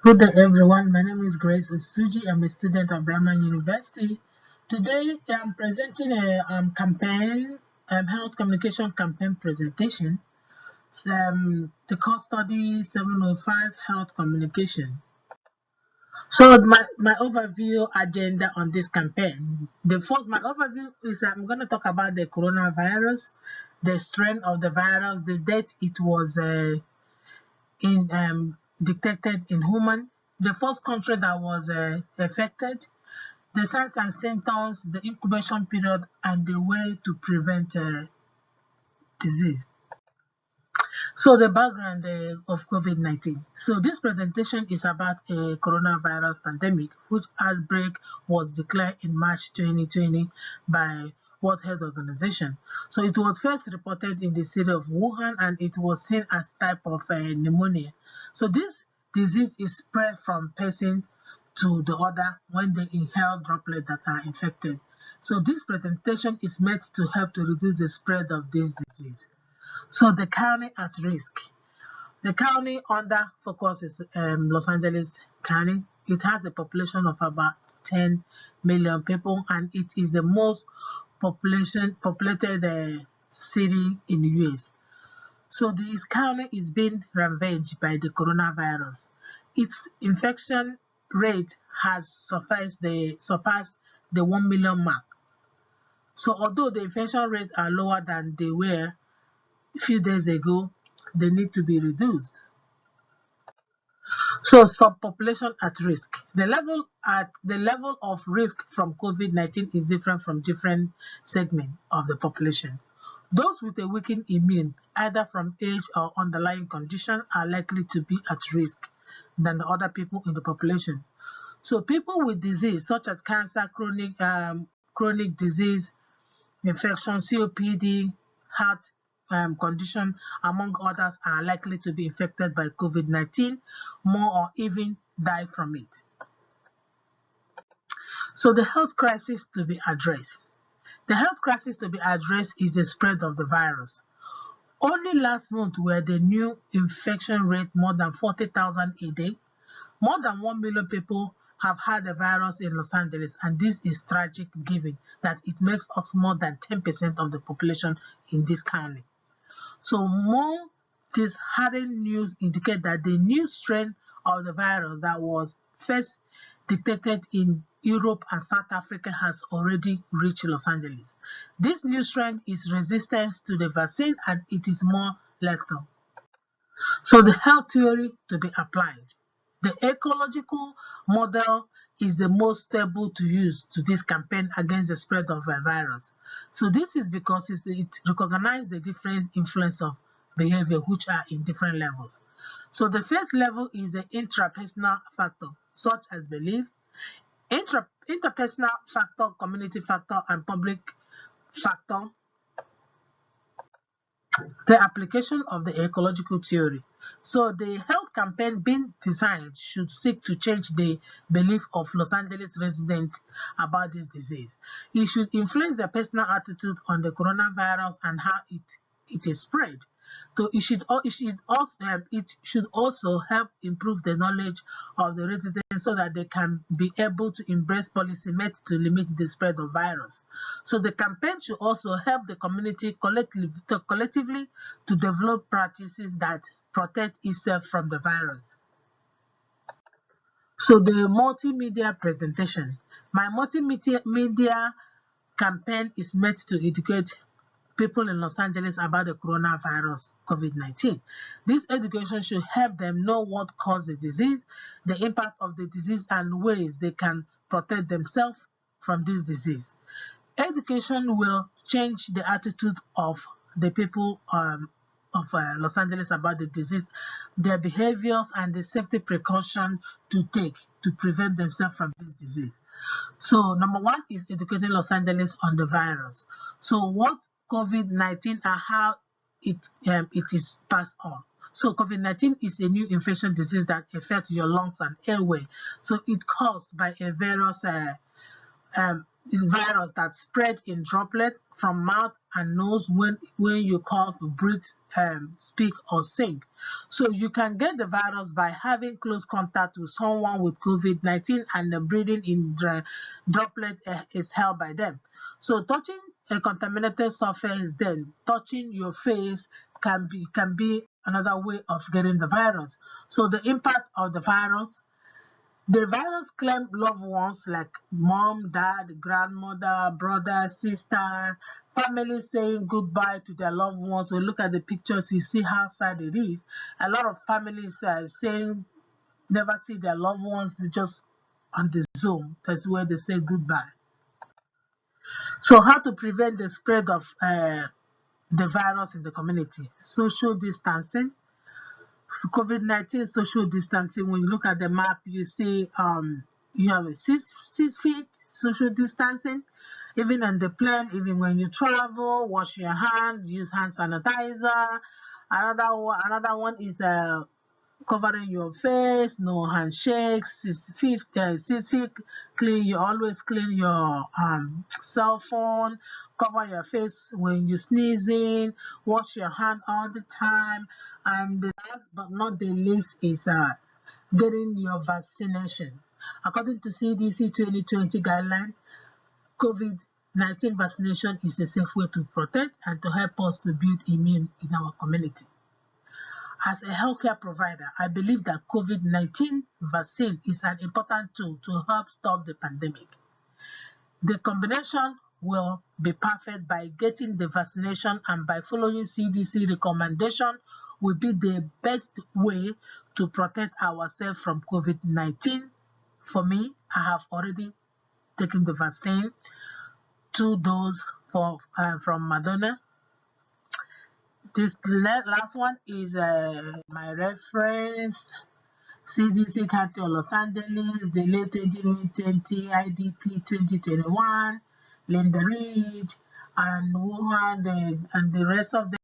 Good day, everyone. My name is Grace Osuji. I'm a student at Bremen University. Today, I'm presenting a campaign, health communication campaign presentation. It's, the course study 705 health communication. So, my overview agenda on this campaign. My overview is I'm going to talk about the coronavirus, the strain of the virus, the date it was in detected in human, the first country that was affected, the signs and symptoms, the incubation period, and the way to prevent disease. So the background of COVID-19. So this presentation is about a coronavirus pandemic, which outbreak was declared in March 2020 by World Health Organization. So it was first reported in the city of Wuhan, and it was seen as type of pneumonia. So this disease is spread from person to the other when they inhale droplets that are infected. So this presentation is meant to help to reduce the spread of this disease. So the county at risk. The county under focus is Los Angeles County. It has a population of about 10 million people, and it is the most populated city in the US. So this county is being ravaged by the coronavirus. Its infection rate has surpassed the 1 million mark. So although the infection rates are lower than they were a few days ago, they need to be reduced. So subpopulation at risk. The level of risk from COVID-19 is different from different segments of the population. Those with a weakened immune, either from age or underlying condition, are likely to be at risk than the other people in the population. So people with disease such as cancer, chronic disease, infection, COPD, heart condition, among others, are likely to be infected by COVID-19 more or even die from it. So the health crisis to be addressed. The health crisis to be addressed is the spread of the virus. Only last month were the new infection rate more than 40,000 a day. More than 1 million people have had the virus in Los Angeles, and this is tragic given that it makes us more than 10% of the population in this county. So more disheartening news indicate that the new strain of the virus that was first detected in Europe and South Africa has already reached Los Angeles. This new strain is resistant to the vaccine and it is more lethal. So the health theory to be applied. The ecological model is the most stable to use to this campaign against the spread of a virus. So this is because it recognizes the different influence of behavior which are in different levels. So the first level is the intrapersonal factor, such as belief, interpersonal factor, community factor, and public factor. The application of the ecological theory. So the health campaign being designed should seek to change the belief of Los Angeles residents about this disease. It should influence their personal attitude on the coronavirus and how it is spread. So it should also help improve the knowledge of the residents so that they can be able to embrace policy made to limit the spread of virus. So the campaign should also help the community collectively to develop practices that protect itself from the virus. So the multimedia presentation. My multimedia campaign is meant to educate people in Los Angeles about the coronavirus COVID-19. This education should help them know what caused the disease, the impact of the disease, and ways they can protect themselves from this disease. Education will change the attitude of the people of Los Angeles about the disease, their behaviors, and the safety precaution to take to prevent themselves from this disease. So number one is educating Los Angeles on the virus. So what COVID-19 and how it is passed on. So COVID-19 is a new infection disease that affects your lungs and airway. So it caused by a virus is virus that spread in droplet from mouth and nose when you cough, breathe, speak, or sing. So you can get the virus by having close contact with someone with COVID-19, and the breathing in droplet is held by them. So touching a contaminated surface, then touching your face can be another way of getting the virus. So the impact of the virus claim loved ones like mom, dad, grandmother, brother, sister, family saying goodbye to their loved ones. We look at the pictures, you see how sad it is. A lot of families are saying never see their loved ones, they just on the Zoom. That's where they say goodbye. So how to prevent the spread of the virus in the community? Social distancing. COVID-19 social distancing. When you look at the map, you see you have a six feet social distancing. Even on the plane, even when you travel, wash your hands, use hand sanitizer. Another one is covering your face, no handshakes, 6 feet clean. You always clean your cell phone, cover your face when you're sneezing, wash your hand all the time. And the last but not the least is getting your vaccination. According to CDC 2020 guideline, COVID-19 vaccination is a safe way to protect and to help us to build immune in our community. As a healthcare provider, I believe that COVID-19 vaccine is an important tool to help stop the pandemic. The combination will be perfect by getting the vaccination, and by following CDC recommendation will be the best way to protect ourselves from COVID-19. For me, I have already taken the vaccine, 2 doses from Moderna. This last one is my reference, CDC County of Los Angeles, the late 2020, IDP 2021, Linda Reed, and Wuhan, and the rest of them.